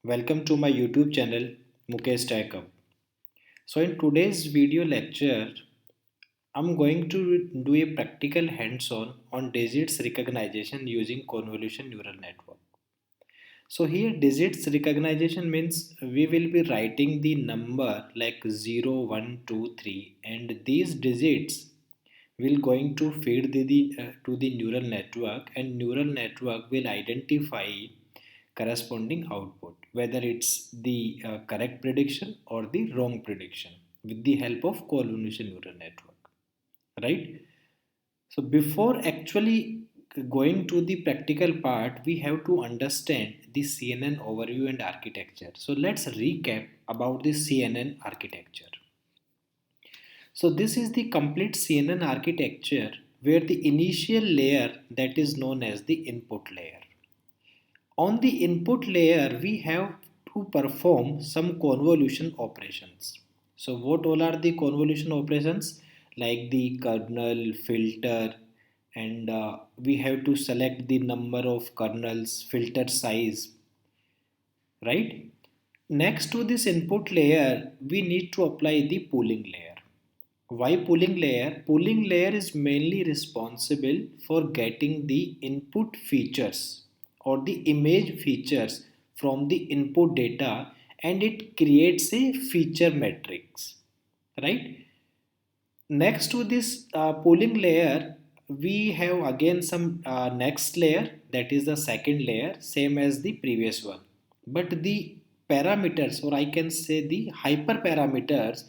Welcome to my YouTube channel Mukesh Tech Up. So in today's video lecture, I'm going to do a practical hands-on on digits recognition using convolution neural network. So here digits recognition means we will be writing the number like 0, 1, 2, 3, and these digits will going to feed to the neural network, and neural network will identify corresponding output whether it's the correct prediction or the wrong prediction with the help of convolution neural network, right? So before actually going to the practical part, we have to understand the CNN overview and architecture. So let's recap about the CNN architecture. So this is the complete CNN architecture where the initial layer, that is known as the input layer. On the input layer, we have to perform some convolution operations. So what all are the convolution operations? Like the kernel, filter, and we have to select the number of kernels, filter size, right? Next to this input layer, we need to apply the pooling layer. Why pooling layer? Pooling layer is mainly responsible for getting the input features or the image features from the input data, and it creates a feature matrix, right? Next to this pooling layer, we have again some next layer, that is the second layer, same as the previous one. But the parameters, or I can say the hyperparameters,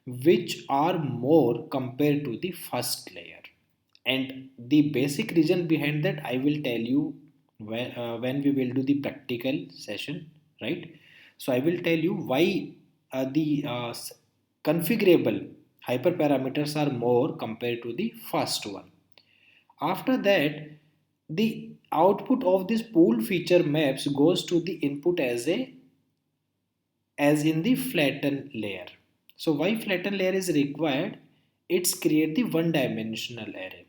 which are more compared to the first layer. And the basic reason behind that I will tell you when we will do the practical session, right? So I will tell you why the configurable hyperparameters are more compared to the first one. After that, the output of this pool feature maps goes to the input as in the flatten layer. So why flatten layer is required? It's create the one dimensional array.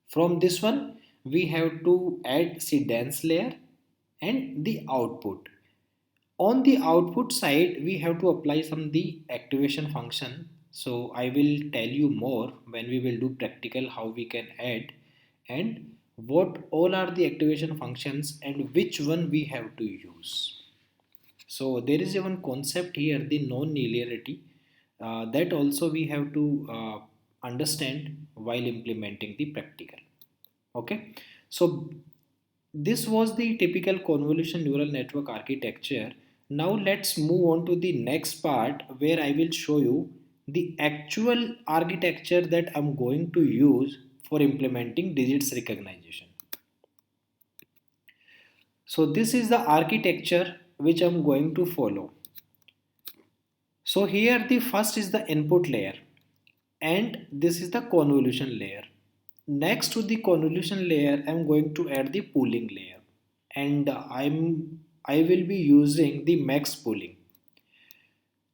From this one, we have to add the dense layer and the output. On the output side, we have to apply some the activation function. So I will tell you more when we will do practical how we can add and what all are the activation functions and which one we have to use. So there is one concept here, the non-linearity, that also we have to understand while implementing the practical. Okay, so this was the typical convolution neural network architecture. Now let's move on to the next part where I will show you the actual architecture that I'm going to use for implementing digits recognition. So this is the architecture which I'm going to follow. So here the first is the input layer and this is the convolution layer. Next to the convolution layer, I'm going to add the pooling layer, and I will be using the max pooling.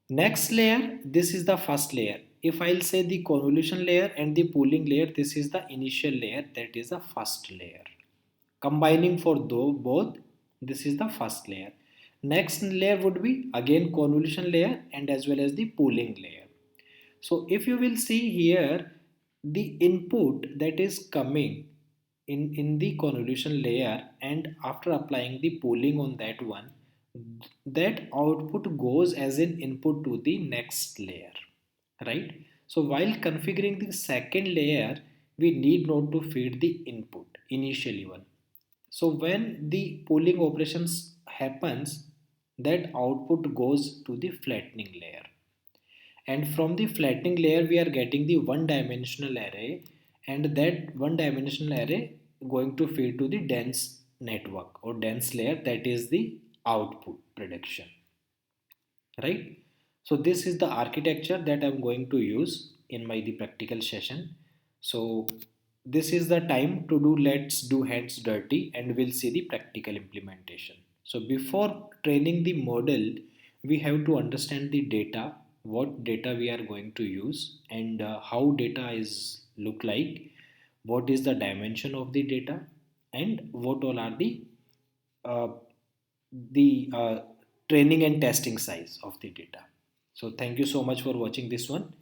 Next layer, this is the first layer. If I'll say the convolution layer and the pooling layer, this is the initial layer, that is the first layer. Combining for both, this is the first layer. Next layer would be again convolution layer and as well as the pooling layer. So if you will see here, the input that is coming in the convolution layer, and after applying the pooling on that one, that output goes as an input to the next layer, right? So while configuring the second layer, we need not to feed the input initially one. So when the pooling operations happens, that output goes to the flattening layer, and from the flattening layer we are getting the one dimensional array, and that one dimensional array going to feed to the dense network or dense layer, that is the output prediction, right? So this is the architecture that I'm going to use in my the practical session. So this is the time to do, let's do hands dirty and we'll see the practical implementation. So before training the model, we have to understand the data, what data we are going to use, and how data is look like, what is the dimension of the data, and what all are the uh, the training and testing size of the data. So thank you so much for watching this one.